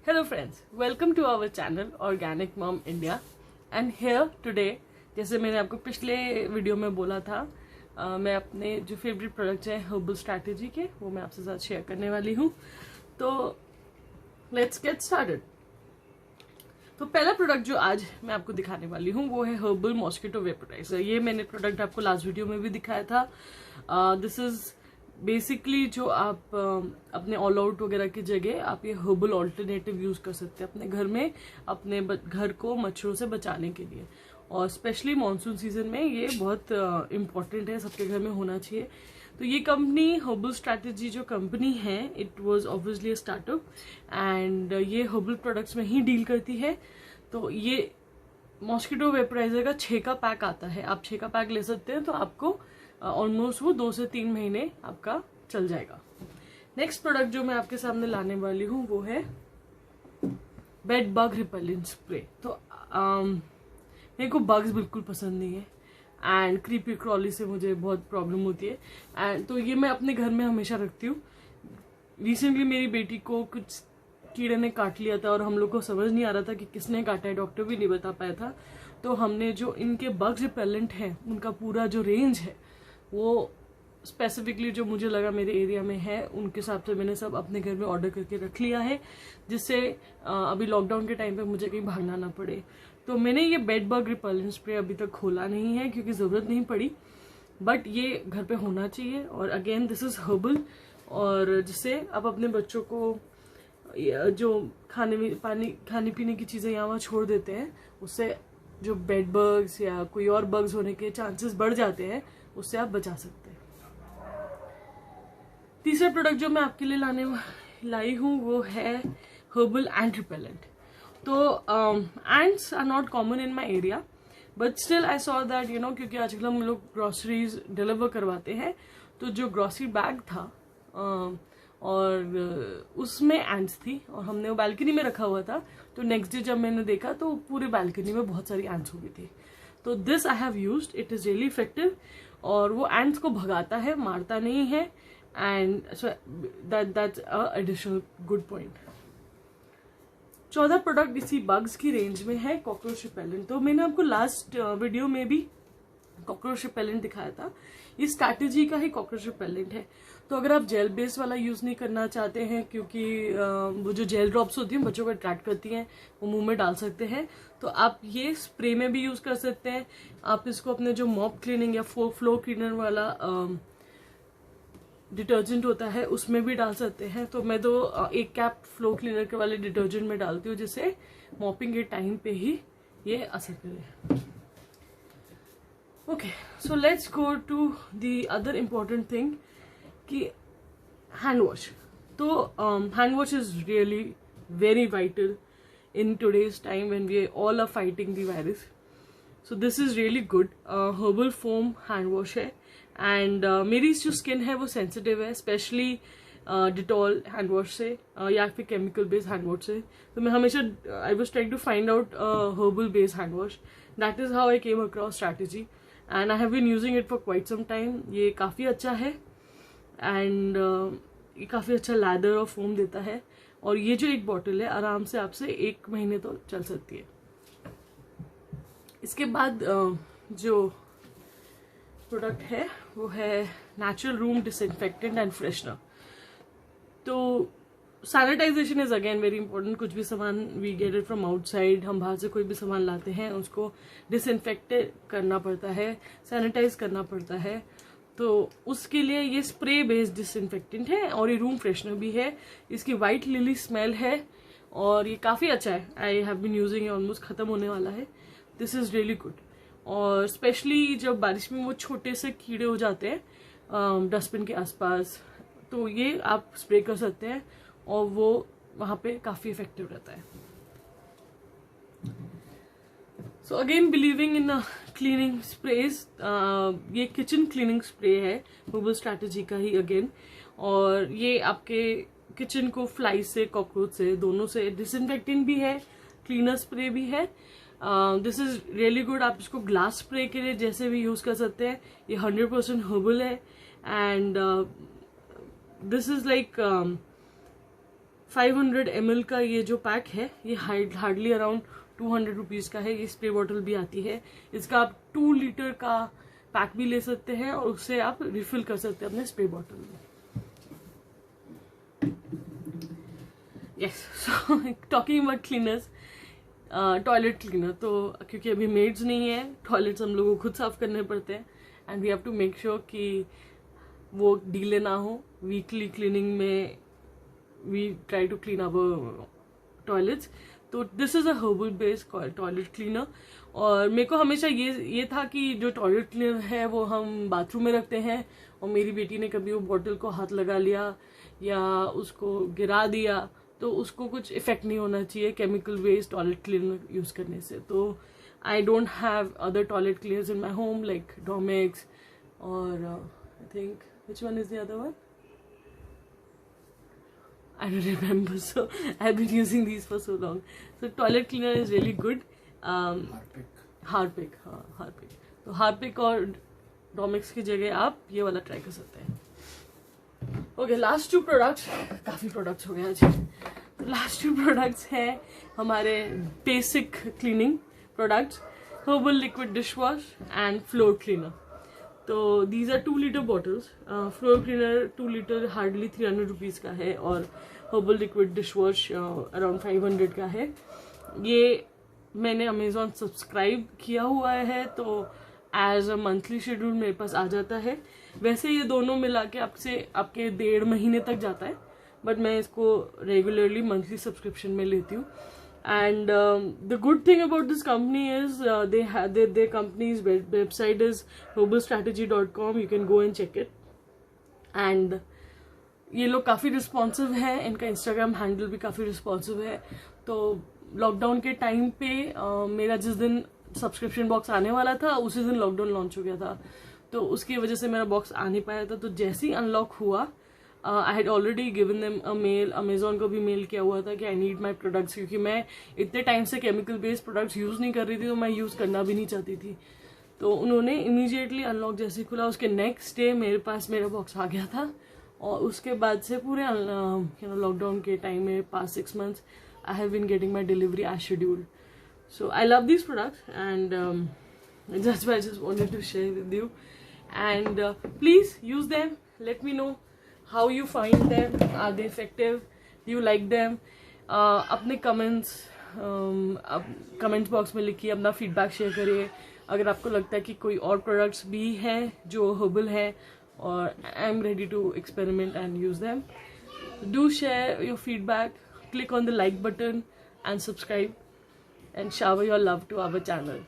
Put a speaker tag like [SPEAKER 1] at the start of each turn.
[SPEAKER 1] Hello friends, welcome to our channel Organic Mom India and here today जैसे मैंने आपको पिछले वीडियो में बोला था मैं अपने जो फेवरेट प्रोडक्ट्स हैं हर्बल स्ट्रैटेजी के वो मैं आपसे साथ शेयर करने वाली हूँ। तो लेट्स गेट स्टार्टेड। तो पहला प्रोडक्ट जो आज मैं आपको दिखाने वाली हूँ वो है हर्बल मॉस्किटो वेपोराइजर। ये मैंने प्रोडक्ट आपको लास्ट वीडियो में भी दिखाया था। दिस इज बेसिकली जो आप अपने ऑल आउट वगैरह की जगह आप ये हर्बल ऑल्टरनेटिव यूज कर सकते हैं अपने घर में, अपने घर को मच्छरों से बचाने के लिए। और स्पेशली मानसून सीजन में ये बहुत इम्पॉर्टेंट है, सबके घर में होना चाहिए। तो ये कंपनी हर्बल स्ट्रैटेजी जो कंपनी है it was obviously a startup and ये हर्बल प्रोडक्ट्स में ही डील करती है। तो ये मॉस्किटो वेपोराइजर का 6 का पैक आता है, आप 6 का पैक ले सकते हैं। तो आपको ऑलमोस्ट वो 2 से 3 महीने आपका चल जाएगा। नेक्स्ट प्रोडक्ट जो मैं आपके सामने लाने वाली हूँ वो है बेड बग रिपेलेंट स्प्रे। तो मेरे को बग्स बिल्कुल पसंद नहीं है एंड क्रीपी क्रॉली से मुझे बहुत प्रॉब्लम होती है एंड तो ये मैं अपने घर में हमेशा रखती हूँ। रिसेंटली मेरी बेटी को कुछ कीड़े ने काट लिया था और हम लोग को समझ नहीं आ रहा था कि किसने काटा है, डॉक्टर भी नहीं बता पाया था। तो हमने जो इनके बग्स रिपेलेंट हैं उनका पूरा जो रेंज है वो स्पेसिफिकली जो मुझे लगा मेरे एरिया में है उनके हिसाब से मैंने सब अपने घर में ऑर्डर करके रख लिया है, जिससे अभी लॉकडाउन के टाइम पे मुझे कहीं भागना ना पड़े। तो मैंने ये बेड बग रिपेलेंट स्प्रे अभी तक खोला नहीं है क्योंकि ज़रूरत नहीं पड़ी, बट ये घर पे होना चाहिए। और अगेन दिस इज़ हर्बल और जिससे आप अपने बच्चों को जो खाने पीने की चीज़ें यहाँ वहाँ छोड़ देते हैं उससे जो बेड बग्स या कोई और बग्स होने के चांसेस बढ़ जाते हैं, उससे आप बचा सकते हैं। तीसरा प्रोडक्ट जो मैं आपके लिए लाई हूँ वो है हर्बल एंट रिपेलेंट। तो ants are not common in my area but still I saw that क्योंकि आजकल हम लोग ग्रॉसरीज डिलीवर करवाते हैं, तो जो ग्रॉसरी बैग था और उसमें एंट्स थी और हमने वो बालकनी में रखा हुआ था। तो नेक्स्ट डे जब मैंने देखा तो पूरे बालकनी में बहुत सारी एंट्स हो गई थी। तो this I have used, it is really effective और वो एंट्स को भगाता है, मारता नहीं है and so that's a additional good point. 14 product इसी बग्स की रेंज में है कॉकरोच रिपेलेंट। तो मैंने आपको लास्ट वीडियो में भी कॉकरोच रिपेलेंट दिखाया था, ये स्ट्रैटेजी का ही कॉकरोच रिपेलेंट है। तो अगर आप जेल बेस वाला यूज नहीं करना चाहते हैं क्योंकि वो जो जेल ड्रॉप्स होती हैं बच्चों को अट्रैक्ट करती हैं, वो मुंह में डाल सकते हैं, तो आप ये स्प्रे में भी यूज कर सकते हैं। आप इसको अपने जो मॉप क्लीनिंग या फ्लोर क्लीनर वाला डिटर्जेंट होता है उसमें भी डाल सकते हैं। तो मैं तो 1 कैप फ्लोर क्लीनर के वाले डिटर्जेंट में डालती हूँ जिससे मॉपिंग के टाइम पे ही ये असर करे। Okay, so let's go to the other important thing कि हैंड वॉश। तो hand wash is really very vital in today's time when we all are fighting the virus. So this is really good. Herbal foam hand wash है and मेरी जो skin है वो sensitive है, especially Dettol hand wash से या फिर chemical based hand wash से। तो मैं हमेशा I was trying to find out herbal based hand wash. That is how I came across strategy and I have been using it for quite some time. ये काफ़ी अच्छा है and ये काफ़ी अच्छा लैदर और फोम देता है और ये जो एक बॉटल है आराम से आपसे 1 महीने तो चल सकती है। इसके बाद जो प्रोडक्ट है वो है natural room disinfectant and freshener. तो sanitization is again very important. कुछ भी सामान we get it from outside, हम बाहर से कोई भी सामान लाते हैं उसको डिसइंफेक्ट करना पड़ता है, सैनिटाइज करना पड़ता है। तो उसके लिए ये स्प्रे बेस्ड डिसइंफेक्टेंट है और ये रूम फ्रेशनर भी है। इसकी वाइट लिली स्मेल है और ये काफ़ी अच्छा है। I have been using, almost ख़त्म होने वाला है। दिस इज़ रियली गुड और स्पेशली जब बारिश में वो छोटे से कीड़े हो जाते हैं डस्टबिन के आसपास, तो ये आप स्प्रे कर सकते हैं और वो वहाँ पे काफ़ी इफेक्टिव रहता है। So again believing in cleaning sprays, ये किचन क्लीनिंग स्प्रे है हर्बल स्ट्रैटेजी का ही अगेन, और ये आपके किचन को फ्लाई से, कॉकरोच से, दोनों से डिसइंफेक्टेंट भी है, क्लीनर स्प्रे भी है। This is really good. आप इसको ग्लास स्प्रे के लिए जैसे भी यूज कर सकते हैं। ये 100% हर्बल है and this is like 500 ml का ये जो पैक है ये हार्डली अराउंड 200 रुपीज़ का है। ये स्प्रे बॉटल भी आती है। इसका आप 2 लीटर का पैक भी ले सकते हैं और उससे आप रिफिल कर सकते हैं अपने स्प्रे बॉटल में। Yes, so talking about cleaners, toilet cleaner, तो क्योंकि अभी मेड्स नहीं है, टॉयलेट्स हम लोगों को खुद साफ करने पड़ते हैं and we have to make sure कि वो डीले ना हो। वीकली क्लीनिंग में we try to clean our toilets. तो this is a herbal based toilet cleaner. और मेरे को हमेशा ये था कि जो टॉयलेट क्लीनर है वो हम बाथरूम में रखते हैं, और मेरी बेटी ने कभी वो बॉटल को हाथ लगा लिया या उसको गिरा दिया तो उसको कुछ इफेक्ट नहीं होना चाहिए chemical based toilet cleaner use करने से। तो I don't have other toilet cleaners in my home like Domex और I think which one is the other one, I don't remember, so I've been using these for so long. So toilet cleaner is really good. Harpic, हाँ Harpic. तो Harpic और Domex की जगह आप ये वाला try कर सकते हैं। ओके, लास्ट 2 प्रोडक्ट्स, काफ़ी प्रोडक्ट्स हो गए आज। तो लास्ट 2 प्रोडक्ट्स हैं हमारे basic cleaning products, herbal liquid dish wash and floor cleaner. तो these are 2 litre bottles. Floor cleaner 2 litre hardly 300 rupees का है और herbal liquid dish wash around 500 का है। ये मैंने अमेजोन सब्सक्राइब किया हुआ है तो एज अ मंथली शेड्यूल मेरे पास आ जाता है। वैसे ये दोनों मिला के आपके 1.5 महीने तक जाता है, बट मैं इसको रेगुलरली मंथली सब्सक्रिप्शन में लेती हूँ। And the good thing about this company is their company's website is herbalstrategy.com. You can go and check it. And ये लोग काफ़ी रिस्पॉन्सिव है, इनका इंस्टाग्राम हैंडल भी काफ़ी रिस्पॉन्सिव है। तो लॉकडाउन के टाइम पे मेरा जिस दिन सब्सक्रिप्शन बॉक्स आने वाला था उसी दिन लॉकडाउन लॉन्च हो गया था, तो उसकी वजह से मेरा बॉक्स आ नहीं पाया था। तो जैसे ही अनलॉक हुआ I had already given them a mail, Amazon को भी मेल किया हुआ था कि आई नीड माई प्रोडक्ट्स, क्योंकि मैं इतने टाइम से केमिकल बेस्ड प्रोडक्ट्स यूज़ नहीं कर रही थी तो मैं यूज़ करना भी नहीं चाहती थी। तो उन्होंने इमीडिएटली अनलॉक जैसे खुला उसके नेक्स्ट डे मेरे पास मेरा बॉक्स आ गया था। और उसके बाद से पूरे लॉकडाउन के टाइम में past 6 months I have been getting my delivery as scheduled. So I love these products and that's why I just wanted to share with you. And please use them. Let me know how you find them. Are they effective? Do you like them? अपने comments box में लिखिए, अपना feedback share करिए। अगर आपको लगता है कि कोई और प्रोडक्ट्स भी हैं जो हर्बल है और I am ready to experiment and use them, do share your feedback, click on the like button and subscribe and shower your love to our channel.